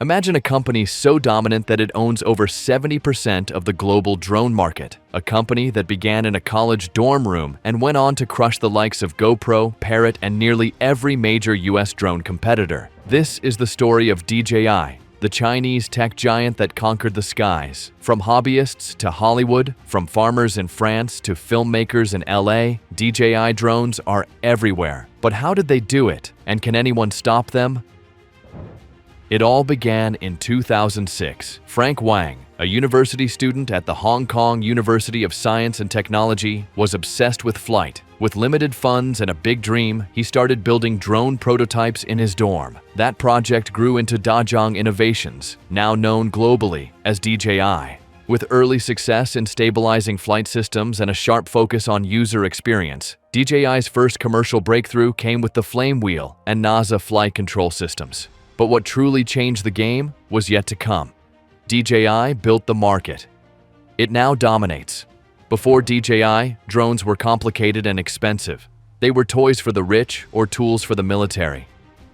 Imagine a company so dominant that it owns over 70% of the global drone market. A company that began in a college dorm room and went on to crush the likes of GoPro, Parrot, and nearly every major US drone competitor. This is the story of DJI, the Chinese tech giant that conquered the skies. From hobbyists to Hollywood, from farmers in France to filmmakers in LA, DJI drones are everywhere. But how did they do it? And can anyone stop them? It all began in 2006. Frank Wang, a university student at the Hong Kong University of Science and Technology, was obsessed with flight. With limited funds and a big dream, he started building drone prototypes in his dorm. That project grew into DJI Innovations, now known globally as DJI. With early success in stabilizing flight systems and a sharp focus on user experience, DJI's first commercial breakthrough came with the Flame Wheel and NASA flight control systems. But what truly changed the game was yet to come. DJI built the market. It now dominates. Before DJI, drones were complicated and expensive. They were toys for the rich or tools for the military.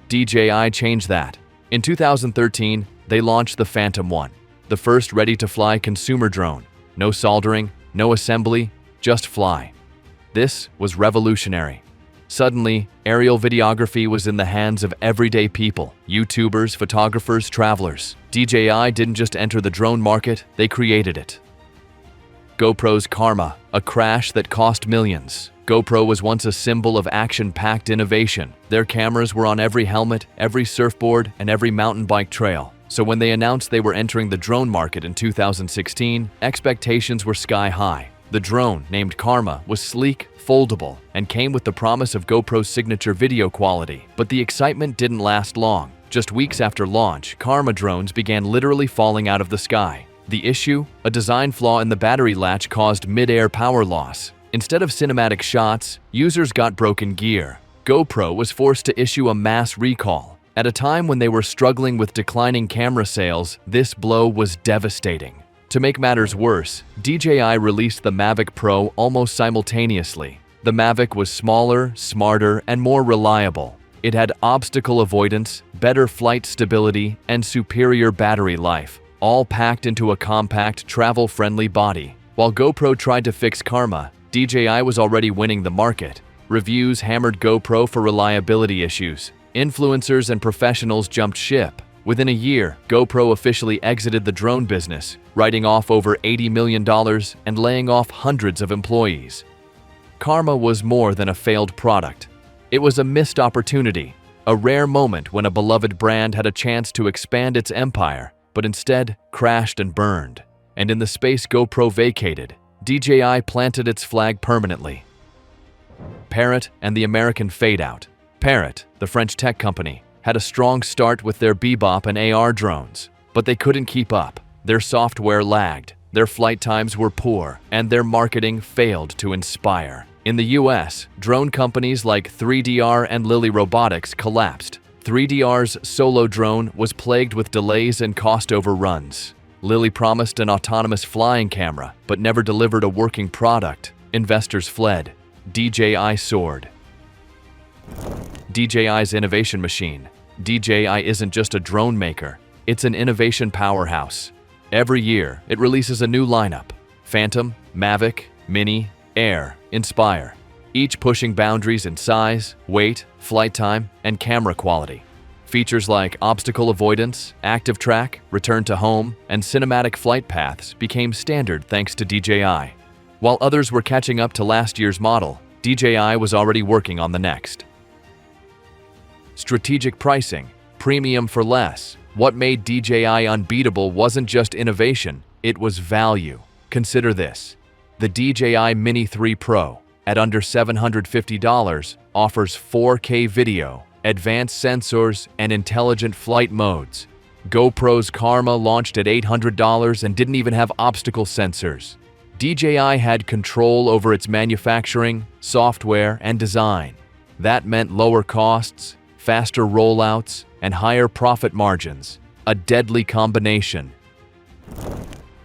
DJI changed that. In 2013, they launched the Phantom 1, the first ready-to-fly consumer drone. No soldering, no assembly, just fly. This was revolutionary. Suddenly, aerial videography was in the hands of everyday people, YouTubers, photographers, travelers. DJI didn't just enter the drone market, they created it. GoPro's Karma, a crash that cost millions. GoPro was once a symbol of action-packed innovation. Their cameras were on every helmet, every surfboard, and every mountain bike trail. So when they announced they were entering the drone market in 2016, expectations were sky high. The drone, named Karma, was sleek, foldable, and came with the promise of GoPro's signature video quality. But the excitement didn't last long. Just weeks after launch, Karma drones began literally falling out of the sky. The issue? A design flaw in the battery latch caused mid-air power loss. Instead of cinematic shots, users got broken gear. GoPro was forced to issue a mass recall. At a time when they were struggling with declining camera sales, this blow was devastating. To make matters worse, DJI released the Mavic Pro almost simultaneously. The Mavic was smaller, smarter, and more reliable. It had obstacle avoidance, better flight stability, and superior battery life, all packed into a compact, travel-friendly body. While GoPro tried to fix Karma, DJI was already winning the market. Reviews hammered GoPro for reliability issues. Influencers and professionals jumped ship. Within a year, GoPro officially exited the drone business, writing off over $80 million and laying off hundreds of employees. Karma was more than a failed product. It was a missed opportunity, a rare moment when a beloved brand had a chance to expand its empire, but instead crashed and burned. And in the space GoPro vacated, DJI planted its flag permanently. Parrot and the American fade-out. Parrot, the French tech company, had a strong start with their Bebop and AR drones, but they couldn't keep up. Their software lagged, their flight times were poor, and their marketing failed to inspire. In the US, drone companies like 3DR and Lily Robotics collapsed. 3DR's solo drone was plagued with delays and cost overruns. Lily promised an autonomous flying camera, but never delivered a working product. Investors fled. DJI soared. DJI's innovation machine. DJI isn't just a drone maker, it's an innovation powerhouse. Every year, it releases a new lineup: Phantom, Mavic, Mini, Air, Inspire, each pushing boundaries in size, weight, flight time, and camera quality. Features like obstacle avoidance, active track, return to home, and cinematic flight paths became standard thanks to DJI. While others were catching up to last year's model, DJI was already working on the next. Strategic pricing, premium for less. What made DJI unbeatable wasn't just innovation, it was value. Consider this. The DJI Mini 3 Pro, at under $750, offers 4K video, advanced sensors, and intelligent flight modes. GoPro's Karma launched at $800 and didn't even have obstacle sensors. DJI had control over its manufacturing, software, and design. That meant lower costs, faster rollouts, and higher profit margins. A deadly combination.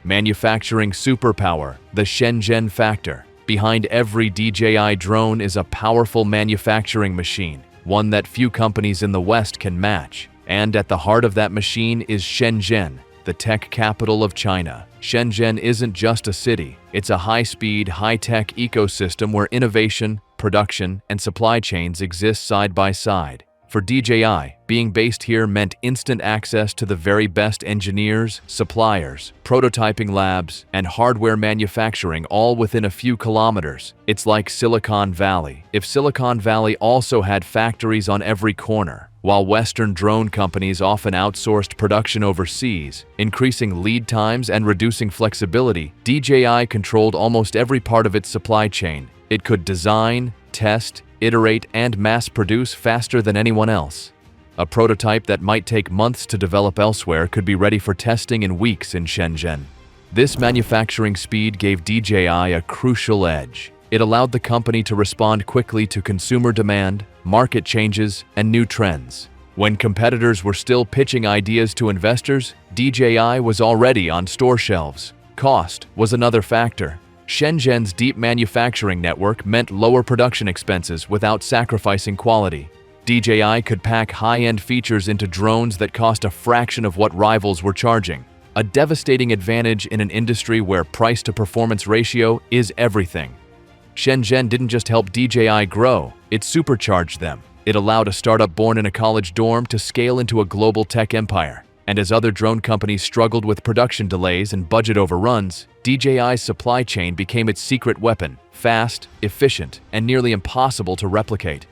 Manufacturing superpower, the Shenzhen factor. Behind every DJI drone is a powerful manufacturing machine, one that few companies in the West can match. And at the heart of that machine is Shenzhen, the tech capital of China. Shenzhen isn't just a city, it's a high-speed, high-tech ecosystem where innovation, production, and supply chains exist side by side. For DJI, being based here meant instant access to the very best engineers, suppliers, prototyping labs, and hardware manufacturing all within a few kilometers. It's like Silicon Valley, if Silicon Valley also had factories on every corner. While Western drone companies often outsourced production overseas, increasing lead times and reducing flexibility, DJI controlled almost every part of its supply chain. It could design, test, iterate, and mass-produce faster than anyone else. A prototype that might take months to develop elsewhere could be ready for testing in weeks in Shenzhen. This manufacturing speed gave DJI a crucial edge. It allowed the company to respond quickly to consumer demand, market changes, and new trends. When competitors were still pitching ideas to investors, DJI was already on store shelves. Cost was another factor. Shenzhen's deep manufacturing network meant lower production expenses without sacrificing quality. DJI could pack high-end features into drones that cost a fraction of what rivals were charging. A devastating advantage in an industry where price-to-performance ratio is everything. Shenzhen didn't just help DJI grow, it supercharged them. It allowed a startup born in a college dorm to scale into a global tech empire. And as other drone companies struggled with production delays and budget overruns, DJI's supply chain became its secret weapon, fast, efficient, and nearly impossible to replicate.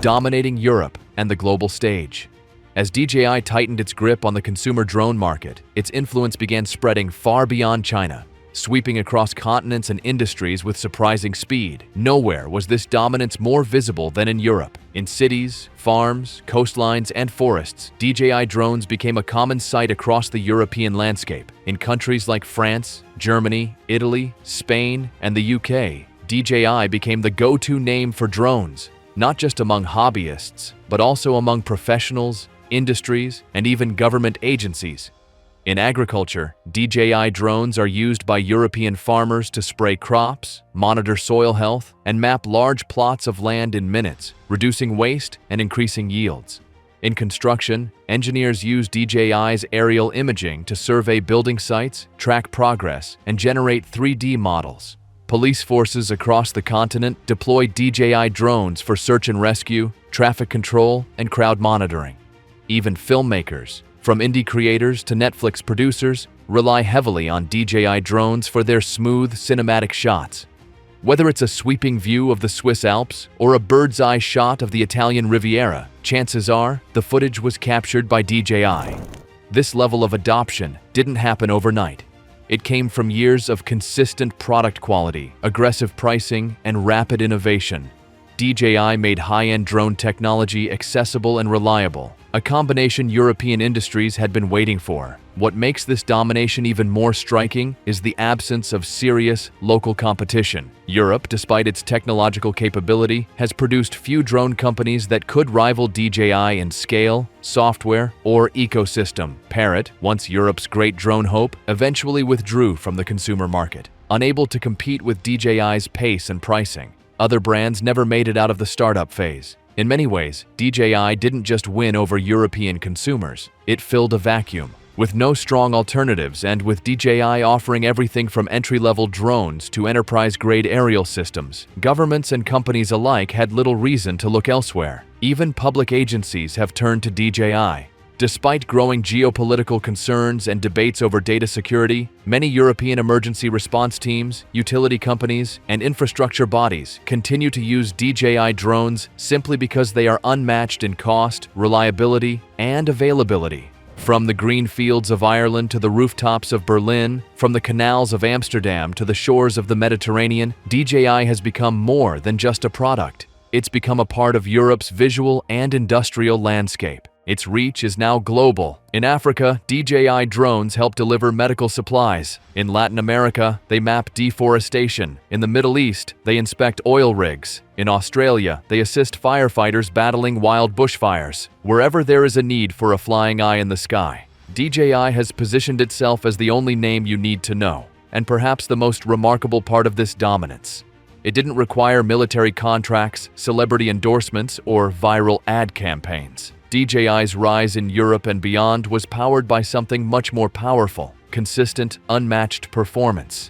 Dominating Europe and the global stage. As DJI tightened its grip on the consumer drone market, its influence began spreading far beyond China, sweeping across continents and industries with surprising speed. Nowhere was this dominance more visible than in Europe. In cities, farms, coastlines, and forests, DJI drones became a common sight across the European landscape. In countries like France, Germany, Italy, Spain, and the UK, DJI became the go-to name for drones, not just among hobbyists, but also among professionals, industries, and even government agencies. In agriculture, DJI drones are used by European farmers to spray crops, monitor soil health, and map large plots of land in minutes, reducing waste and increasing yields. In construction, engineers use DJI's aerial imaging to survey building sites, track progress, and generate 3D models. Police forces across the continent deploy DJI drones for search and rescue, traffic control, and crowd monitoring. Even filmmakers, from indie creators to Netflix producers, rely heavily on DJI drones for their smooth, cinematic shots. Whether it's a sweeping view of the Swiss Alps or a bird's-eye shot of the Italian Riviera, chances are the footage was captured by DJI. This level of adoption didn't happen overnight. It came from years of consistent product quality, aggressive pricing, and rapid innovation. DJI made high-end drone technology accessible and reliable, a combination European industries had been waiting for. What makes this domination even more striking is the absence of serious, local competition. Europe, despite its technological capability, has produced few drone companies that could rival DJI in scale, software, or ecosystem. Parrot, once Europe's great drone hope, eventually withdrew from the consumer market, unable to compete with DJI's pace and pricing. Other brands never made it out of the startup phase. In many ways, DJI didn't just win over European consumers, it filled a vacuum. With no strong alternatives and with DJI offering everything from entry-level drones to enterprise-grade aerial systems, governments and companies alike had little reason to look elsewhere. Even public agencies have turned to DJI. Despite growing geopolitical concerns and debates over data security, many European emergency response teams, utility companies, and infrastructure bodies continue to use DJI drones simply because they are unmatched in cost, reliability, and availability. From the green fields of Ireland to the rooftops of Berlin, from the canals of Amsterdam to the shores of the Mediterranean, DJI has become more than just a product. It's become a part of Europe's visual and industrial landscape. Its reach is now global. In Africa, DJI drones help deliver medical supplies. In Latin America, they map deforestation. In the Middle East, they inspect oil rigs. In Australia, they assist firefighters battling wild bushfires. Wherever there is a need for a flying eye in the sky, DJI has positioned itself as the only name you need to know, and perhaps the most remarkable part of this dominance. It didn't require military contracts, celebrity endorsements, or viral ad campaigns. DJI's rise in Europe and beyond was powered by something much more powerful: consistent, unmatched performance.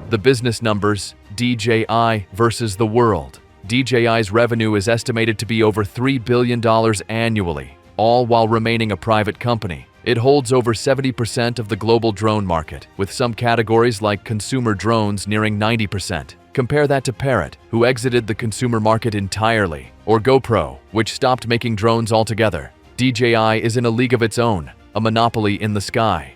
The business numbers: DJI versus the world. DJI's revenue is estimated to be over $3 billion annually, all while remaining a private company. It holds over 70% of the global drone market, with some categories like consumer drones nearing 90%. Compare that to Parrot, who exited the consumer market entirely, or GoPro, which stopped making drones altogether. DJI is in a league of its own, a monopoly in the sky.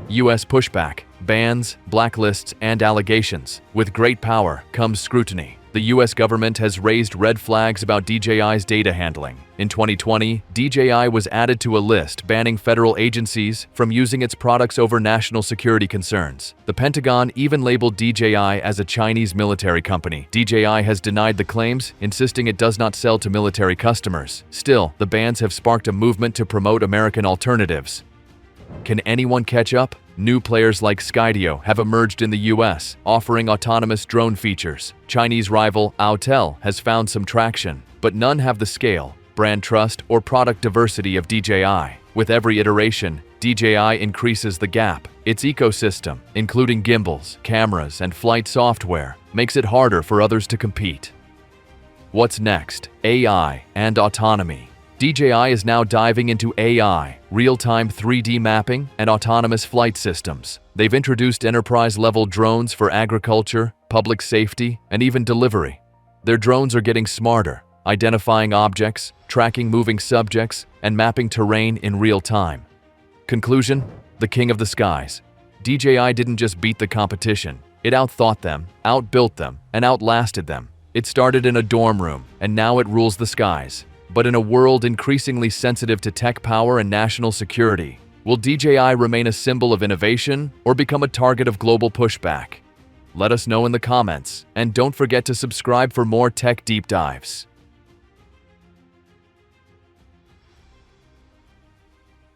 U.S. pushback, bans, blacklists, and allegations. With great power comes scrutiny. The U.S. government has raised red flags about DJI's data handling. In 2020, DJI was added to a list banning federal agencies from using its products over national security concerns. The Pentagon even labeled DJI as a Chinese military company. DJI has denied the claims, insisting it does not sell to military customers. Still, the bans have sparked a movement to promote American alternatives. Can anyone catch up? New players like Skydio have emerged in the U.S., offering autonomous drone features. Chinese rival Autel has found some traction, but none have the scale, brand trust, or product diversity of DJI. With every iteration, DJI increases the gap. Its ecosystem, including gimbals, cameras, and flight software, makes it harder for others to compete. What's next? AI and autonomy. DJI is now diving into AI, real-time 3D mapping, and autonomous flight systems. They've introduced enterprise-level drones for agriculture, public safety, and even delivery. Their drones are getting smarter, identifying objects, tracking moving subjects, and mapping terrain in real time. Conclusion: the king of the skies. DJI didn't just beat the competition, it outthought them, outbuilt them, and outlasted them. It started in a dorm room, and now it rules the skies. But in a world increasingly sensitive to tech power and national security, will DJI remain a symbol of innovation or become a target of global pushback? Let us know in the comments, and don't forget to subscribe for more tech deep dives.